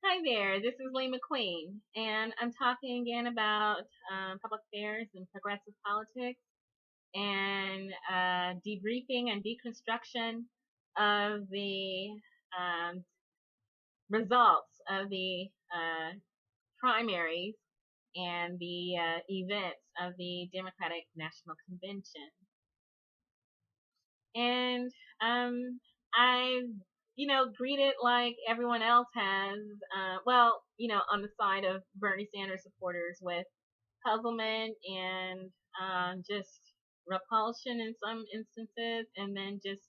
Hi there, this is Lee McQueen, and I'm talking again about public affairs and progressive politics and debriefing and deconstruction of the um, results of the primaries and the events of the Democratic National Convention. And I, greet it like everyone else has. On the side of Bernie Sanders supporters with puzzlement and just repulsion in some instances, and then just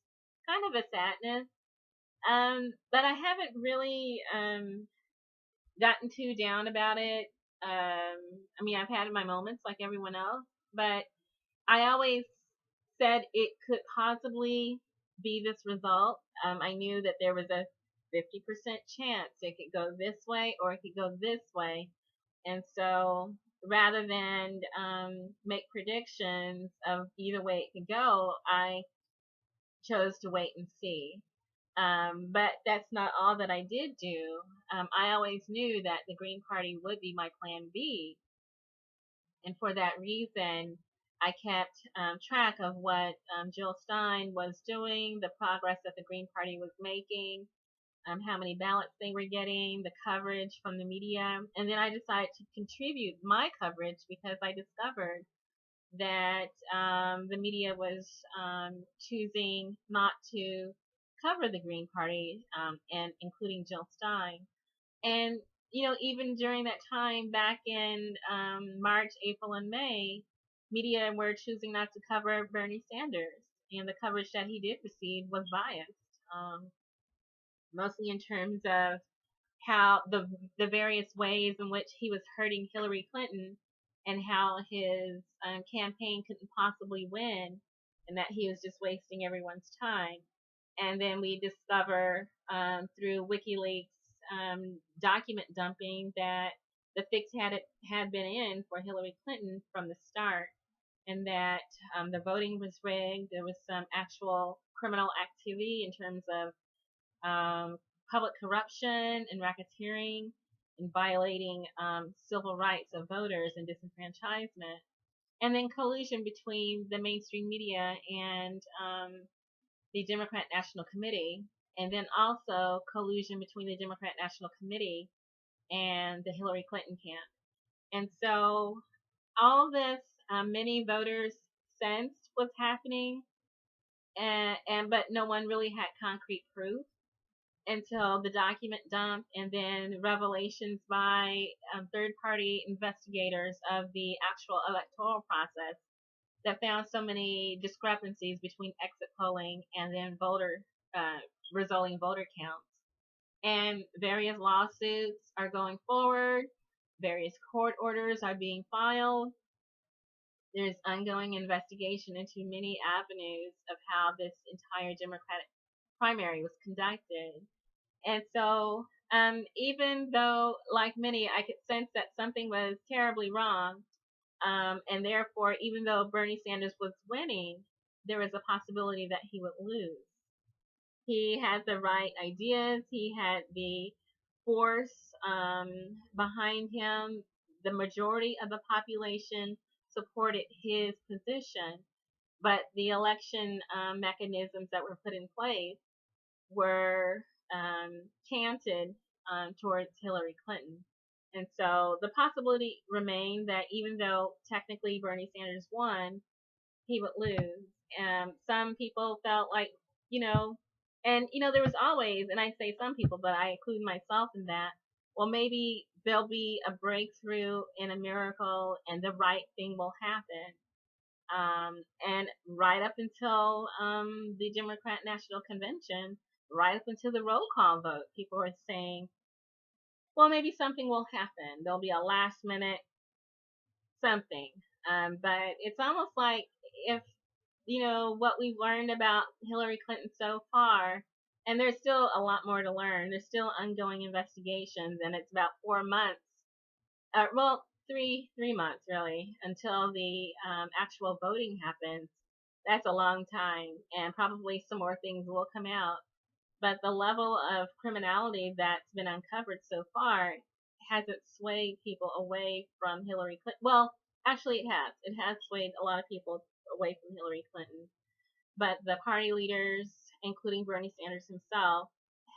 kind of a sadness. But I haven't really gotten too down about it. I've had my moments like everyone else, but I always said it could possibly be this result. I knew that there was a 50% chance it could go this way or it could go this way. And so rather than make predictions of either way it could go, I chose to wait and see. But that's not all that I did do. I always knew that the Green Party would be my plan B. And for that reason, I kept track of what Jill Stein was doing, the progress that the Green Party was making, how many ballots they were getting, the coverage from the media. And then I decided to contribute my coverage because I discovered that the media was choosing not to cover the Green Party, and including Jill Stein. And even during that time back in March, April, and May, media were choosing not to cover Bernie Sanders, and the coverage that he did receive was biased, mostly in terms of how the various ways in which he was hurting Hillary Clinton, and how his campaign couldn't possibly win, and that he was just wasting everyone's time. And then we discover through WikiLeaks document dumping that the fix had been in for Hillary Clinton from the start, and that the voting was rigged. There was some actual criminal activity in terms of public corruption and racketeering and violating civil rights of voters and disenfranchisement. And then collusion between the mainstream media and the Democrat National Committee, and then also collusion between the Democrat National Committee and the Hillary Clinton camp. And so all this, many voters sensed was happening, and but no one really had concrete proof until the document dump, and then revelations by third-party investigators of the actual electoral process that found so many discrepancies between exit polling and then resulting voter counts. And various lawsuits are going forward. Various court orders are being filed. There's ongoing investigation into many avenues of how this entire Democratic primary was conducted. And so, even though, like many, I could sense that something was terribly wrong, and therefore, even though Bernie Sanders was winning, there was a possibility that he would lose. He had the right ideas, he had the force behind him. The majority of the population supported his position, but the election mechanisms that were put in place were canted towards Hillary Clinton. And so the possibility remained that even though technically Bernie Sanders won, he would lose. Some people felt like, there was always, and I say some people, but I include myself in that, well, maybe there'll be a breakthrough and a miracle and the right thing will happen. And right up until the Democrat National Convention, right up until the roll call vote, people were saying, well, maybe something will happen. There'll be a last minute something. But it's almost like if, what we've learned about Hillary Clinton so far, and there's still a lot more to learn. There's still ongoing investigations, and it's about 4 months, well, 3 months really, until the actual voting happens. That's a long time, and probably some more things will come out. But the level of criminality that's been uncovered so far hasn't swayed people away from Hillary Clinton. Well, actually, it has. It has swayed a lot of people away from Hillary Clinton. But the party leaders, including Bernie Sanders himself,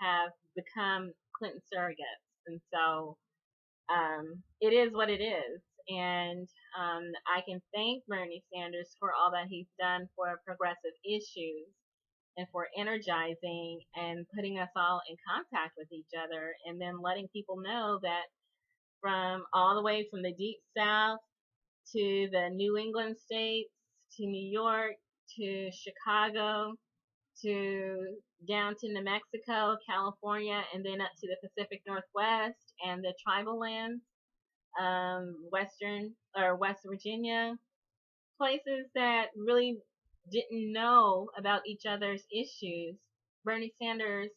have become Clinton surrogates. And so it is what it is. And I can thank Bernie Sanders for all that he's done for progressive issues and for energizing and putting us all in contact with each other, and then letting people know that from all the way from the deep south to the New England states to New York to Chicago to down to New Mexico, California, and then up to the Pacific Northwest and the tribal lands, Western or West Virginia, places that really didn't know about each other's issues. Bernie Sanders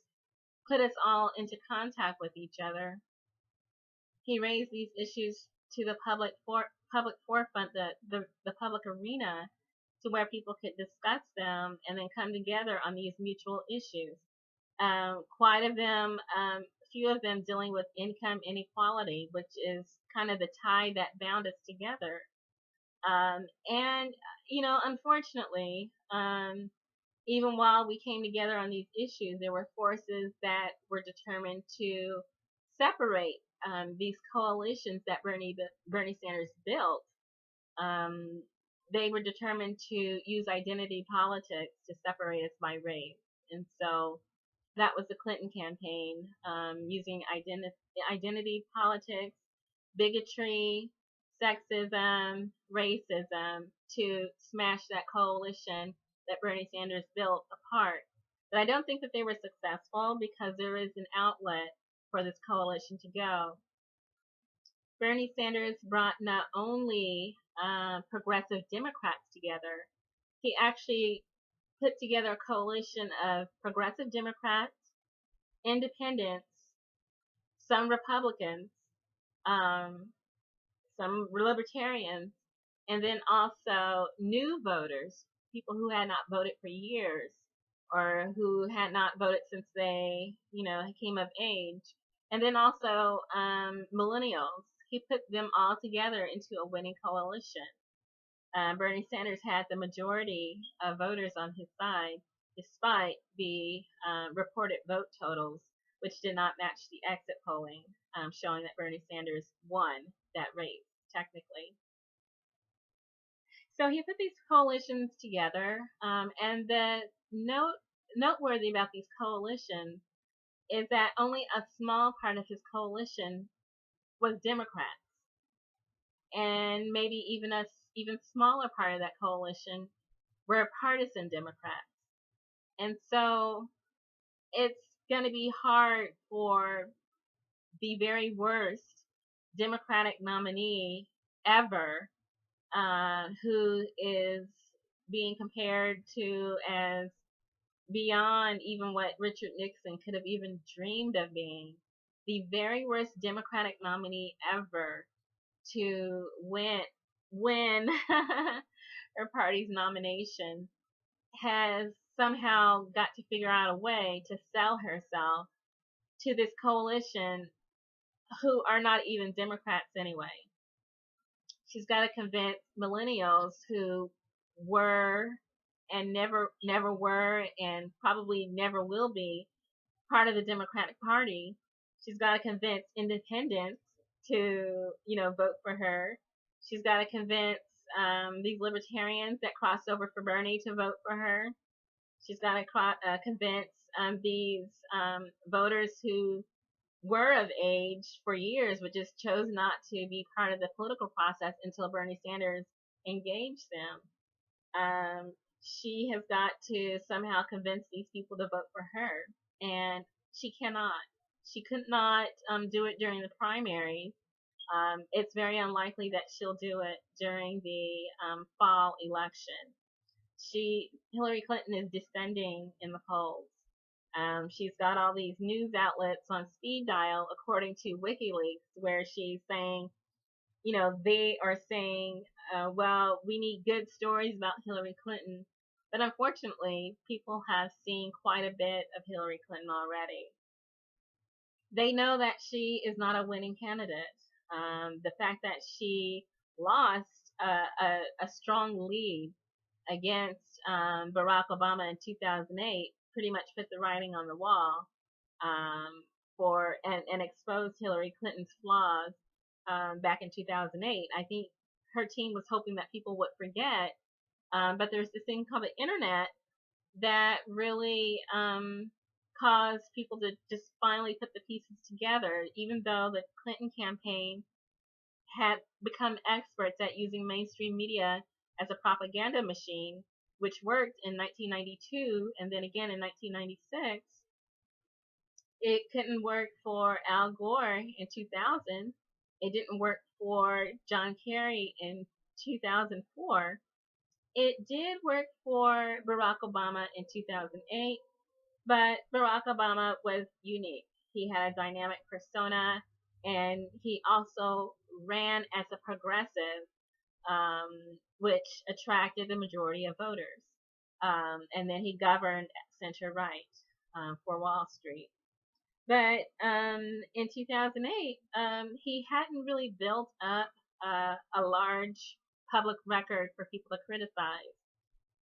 put us all into contact with each other. He raised these issues to the public forefront, the public arena, to where people could discuss them and then come together on these mutual issues. Few of them dealing with income inequality, which is kind of the tie that bound us together. And, unfortunately, even while we came together on these issues, there were forces that were determined to separate these coalitions that Bernie Sanders built. They were determined to use identity politics to separate us by race. And so that was the Clinton campaign, using identity politics, bigotry, sexism, racism to smash that coalition that Bernie Sanders built apart. But I don't think that they were successful because there is an outlet for this coalition to go. Bernie Sanders brought not only progressive Democrats together, he actually put together a coalition of progressive Democrats, independents, some Republicans, some libertarians, and then also new voters, people who had not voted for years or who had not voted since they, came of age. And then also millennials. He put them all together into a winning coalition. Bernie Sanders had the majority of voters on his side, despite the reported vote totals, which did not match the exit polling, showing that Bernie Sanders won that race, technically. So he put these coalitions together, and the noteworthy about these coalitions is that only a small part of his coalition was Democrats, and maybe even smaller part of that coalition were partisan Democrats. And so it's going to be hard for the very worst Democratic nominee ever, who is being compared to as beyond even what Richard Nixon could have even dreamed of being, the very worst Democratic nominee ever to win her party's nomination, has somehow got to figure out a way to sell herself to this coalition who are not even Democrats anyway. She's got to convince millennials who were and never were and probably never will be part of the Democratic Party. She's got to convince independents to, vote for her. She's got to convince these libertarians that crossed over for Bernie to vote for her. She's got to convince these voters who were of age for years but just chose not to be part of the political process until Bernie Sanders engaged them. She has got to somehow convince these people to vote for her, and she cannot. She could not do it during the primary. It's very unlikely that she'll do it during the fall election. Hillary Clinton is descending in the polls. She's got all these news outlets on speed dial, according to WikiLeaks, where she's saying, they are saying, well, we need good stories about Hillary Clinton, But unfortunately, people have seen quite a bit of Hillary Clinton already. They know that she is not a winning candidate. The fact that she lost a strong lead against Barack Obama in 2008 pretty much put the writing on the wall and exposed Hillary Clinton's flaws back in 2008. I think her team was hoping that people would forget, but there's this thing called the internet that really caused people to just finally put the pieces together, even though the Clinton campaign had become experts at using mainstream media as a propaganda machine, which worked in 1992 and then again in 1996. It couldn't work for Al Gore in 2000. It didn't work for John Kerry in 2004. It did work for Barack Obama in 2008, but Barack Obama was unique. He had a dynamic persona, and he also ran as a progressive, which attracted the majority of voters. And then he governed center-right for Wall Street. But in 2008, he hadn't really built up a large public record for people to criticize.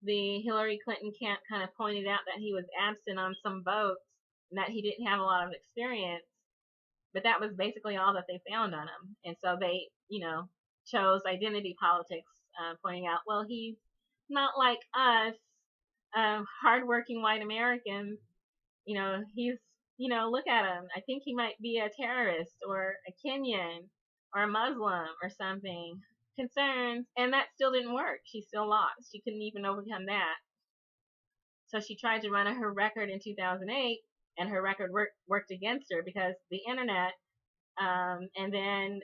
The Hillary Clinton camp kind of pointed out that he was absent on some votes and that he didn't have a lot of experience, but that was basically all that they found on him. And so they, chose identity politics, pointing out, well, he's not like us, hardworking white Americans. He's, look at him. I think he might be a terrorist or a Kenyan or a Muslim or something. Concerns, and that still didn't work. She still lost. She couldn't even overcome that. So she tried to run her record in 2008, and her record worked against her because the internet, and then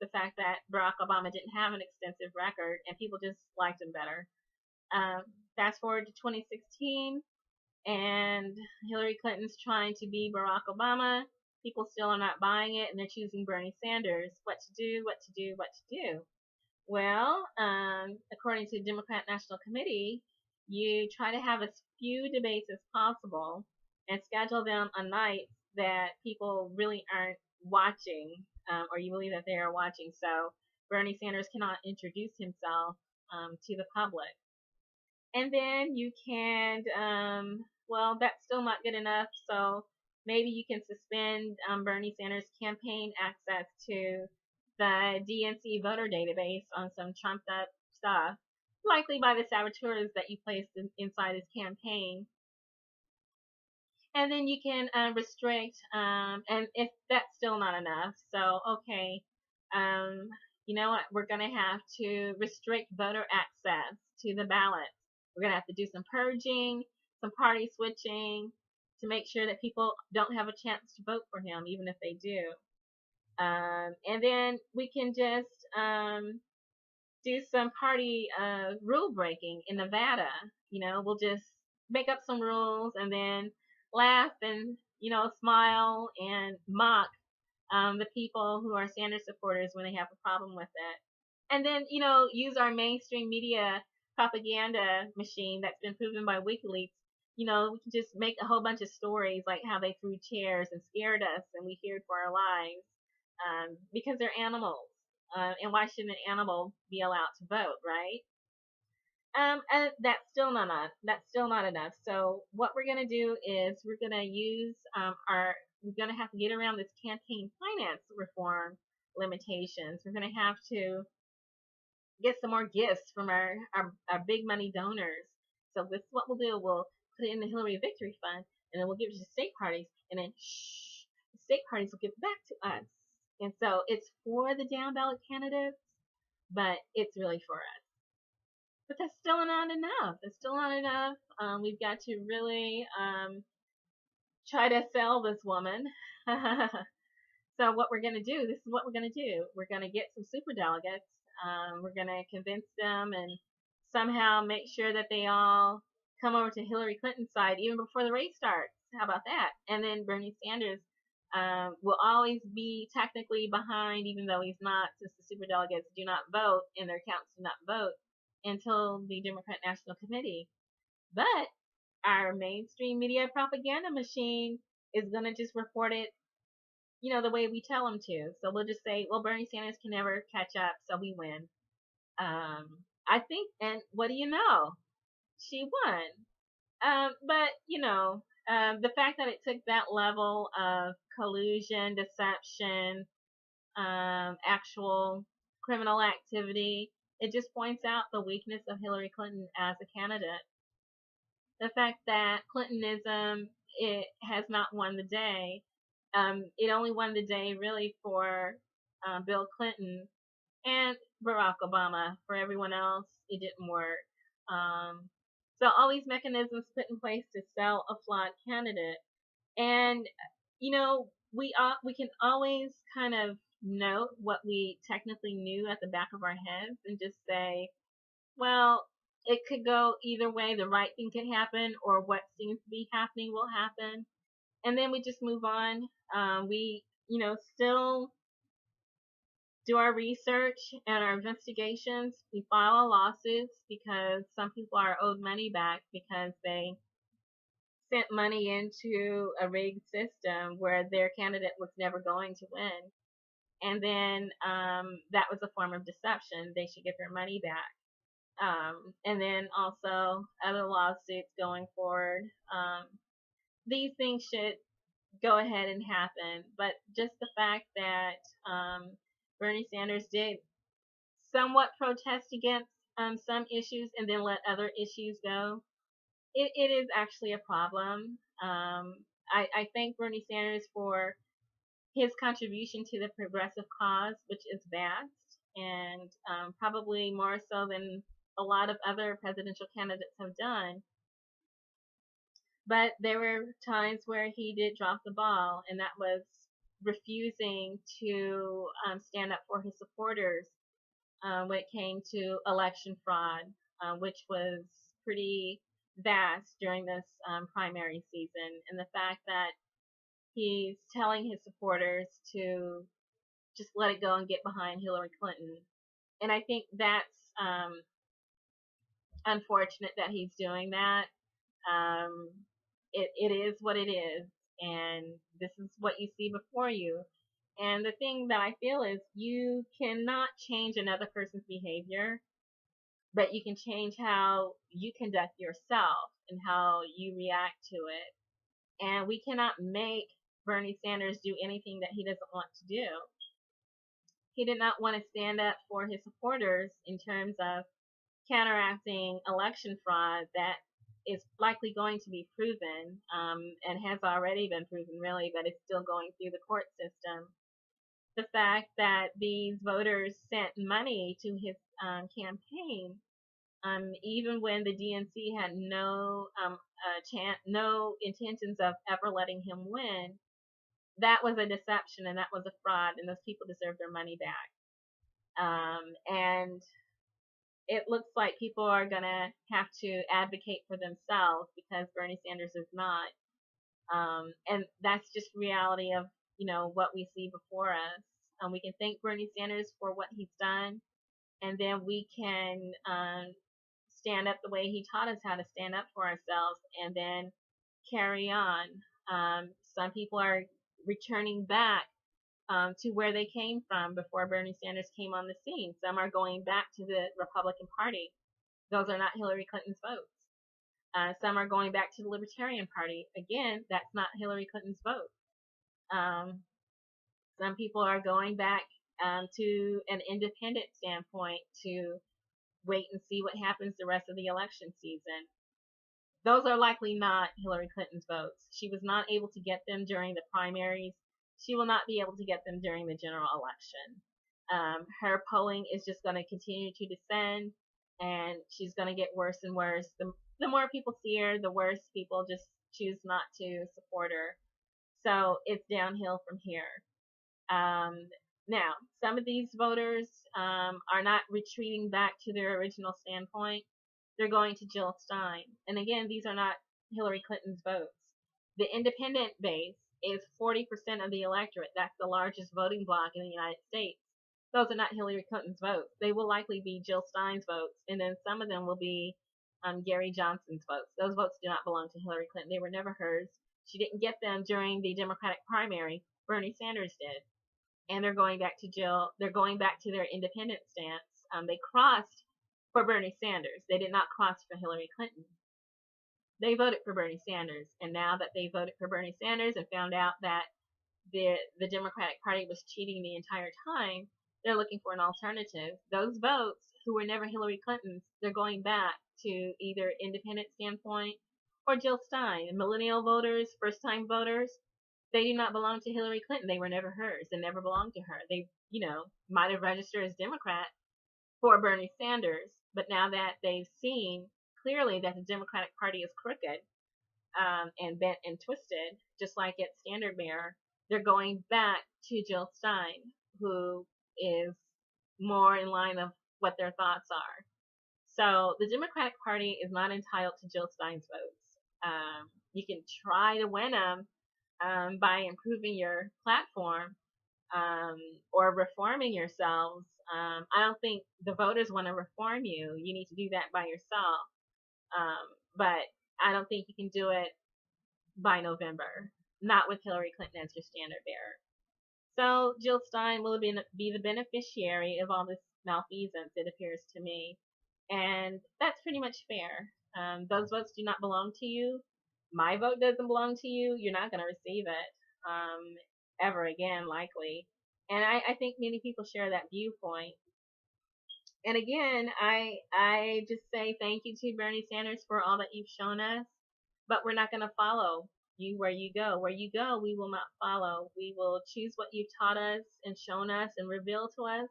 the fact that Barack Obama didn't have an extensive record, and people just liked him better. Fast forward to 2016, and Hillary Clinton's trying to be Barack Obama. People still are not buying it, and they're choosing Bernie Sanders. What to do. Well, according to the Democrat National Committee, you try to have as few debates as possible and schedule them on nights that people really aren't watching, or you believe that they are watching. So Bernie Sanders cannot introduce himself to the public. And then you can, well, that's still not good enough. So maybe you can suspend Bernie Sanders' campaign access to the DNC voter database on some trumped up stuff, likely by the saboteurs that you placed inside his campaign. And then you can restrict, and if that's still not enough, so okay, you know what, we're going to have to restrict voter access to the ballots. We're going to have to do some purging, some party switching to make sure that people don't have a chance to vote for him, even if they do. And then we can just do some party rule breaking in Nevada. We'll just make up some rules and then laugh and, smile and mock the people who are Sanders supporters when they have a problem with it. And then, use our mainstream media propaganda machine that's been proven by WikiLeaks. We can just make a whole bunch of stories like how they threw chairs and scared us and we feared for our lives. Because they're animals. And why shouldn't an animal be allowed to vote, right? And that's still not enough. So what we're going to do is we're going to use we're going to have to get around this campaign finance reform limitations. We're going to have to get some more gifts from our big money donors. So this is what we'll do. We'll put it in the Hillary Victory Fund, and then we'll give it to state parties, and then the state parties will give it back to us. And so it's for the down ballot candidates, but it's really for us. But that's still not enough. We've got to really try to sell this woman. So what we're going to do, this is what we're going to do. We're going to get some superdelegates. We're going to convince them and somehow make sure that they all come over to Hillary Clinton's side even before the race starts. How about that? And then Bernie Sanders will always be technically behind, even though he's not, since the superdelegates do not vote and their counts do not vote until the Democrat National Committee. But our mainstream media propaganda machine is going to just report it, the way we tell them to. So we'll just say, well, Bernie Sanders can never catch up, so we win. I think, and what do you know? She won. But the fact that it took that level of collusion, deception, actual criminal activity, it just points out the weakness of Hillary Clinton as a candidate. The fact that Clintonism, it has not won the day. It only won the day really for Bill Clinton and Barack Obama. For everyone else, it didn't work. So all these mechanisms put in place to sell a flawed candidate, and we can always kind of note what we technically knew at the back of our heads and just say, well, it could go either way. The right thing could happen, or what seems to be happening will happen, and then we just move on. We still do our research and our investigations. We file lawsuits because some people are owed money back because they sent money into a rigged system where their candidate was never going to win. And then that was a form of deception. They should get their money back. And then also other lawsuits going forward. These things should go ahead and happen. But just the fact that Bernie Sanders did somewhat protest against some issues and then let other issues go, it is actually a problem. I thank Bernie Sanders for his contribution to the progressive cause, which is vast, and probably more so than a lot of other presidential candidates have done. But there were times where he did drop the ball, and that was refusing to stand up for his supporters when it came to election fraud, which was pretty vast during this primary season. And the fact that he's telling his supporters to just let it go and get behind Hillary Clinton. And I think that's unfortunate that he's doing that. It is what it is, and this is what you see before you. And the thing that I feel is you cannot change another person's behavior, but you can change how you conduct yourself and how you react to it. And we cannot make Bernie Sanders do anything that he doesn't want to do. He did not want to stand up for his supporters in terms of counteracting election fraud that is likely going to be proven, and has already been proven really, but it's still going through the court system. The fact that these voters sent money to his campaign, even when the DNC had no intentions of ever letting him win, that was a deception and that was a fraud, and those people deserve their money back. And it looks like people are going to have to advocate for themselves because Bernie Sanders is not. And that's just reality of, what we see before us. We can thank Bernie Sanders for what he's done, and then we can stand up the way he taught us how to stand up for ourselves, and then carry on. Some people are returning back to where they came from before Bernie Sanders came on the scene. Some are going back to the Republican Party. Those are not Hillary Clinton's votes. Some are going back to the Libertarian Party. Again, that's not Hillary Clinton's vote. Some people are going back to an independent standpoint to wait and see what happens the rest of the election season. Those are likely not Hillary Clinton's votes. She was not able to get them during the primaries. She will not be able to get them during the general election. Her polling is just going to continue to descend, and she's going to get worse and worse. The more people see her, the worse people just choose not to support her. So it's downhill from here. Now, some of these voters are not retreating back to their original standpoint. They're going to Jill Stein. And again, these are not Hillary Clinton's votes. The independent base is 40% of the electorate. That's the largest voting bloc in the United States. Those are not Hillary Clinton's votes. They will likely be Jill Stein's votes. And then some of them will be Gary Johnson's votes. Those votes do not belong to Hillary Clinton. They were never hers. She didn't get them during the Democratic primary. Bernie Sanders did. And they're going back to Jill. They're going back to their independent stance. They crossed for Bernie Sanders. They did not cross for Hillary Clinton. They voted for Bernie Sanders. And now that they voted for Bernie Sanders and found out that the Democratic Party was cheating the entire time, they're looking for an alternative. Those votes, who were never Hillary Clinton's, they're going back to either independent standpoint or Jill Stein. Millennial voters, first-time voters, they do not belong to Hillary Clinton. They were never hers. They never belonged to her. They, might have registered as Democrat for Bernie Sanders, but now that they've seen clearly that the Democratic Party is crooked, and bent and twisted, just like its standard bearer, they're going back to Jill Stein, who is more in line of what their thoughts are. So the Democratic Party is not entitled to Jill Stein's votes. You can try to win them by improving your platform or reforming yourselves. I don't think the voters want to reform you. You need to do that by yourself. But I don't think you can do it by November, not with Hillary Clinton as your standard bearer. So Jill Stein will be the beneficiary of all this malfeasance, it appears to me. And that's pretty much fair. Those votes do not belong to you. My vote doesn't belong to you. You're not going to receive it ever again, likely. And I think many people share that viewpoint. And again, I just say thank you to Bernie Sanders for all that you've shown us, but we're not going to follow you where you go. Where you go, we will not follow. We will choose what you've taught us and shown us and revealed to us,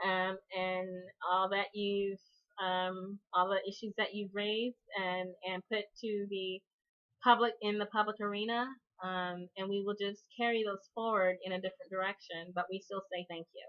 and all that you've, all the issues that you've raised and put to the public in the public arena, and we will just carry those forward in a different direction. But we still say thank you.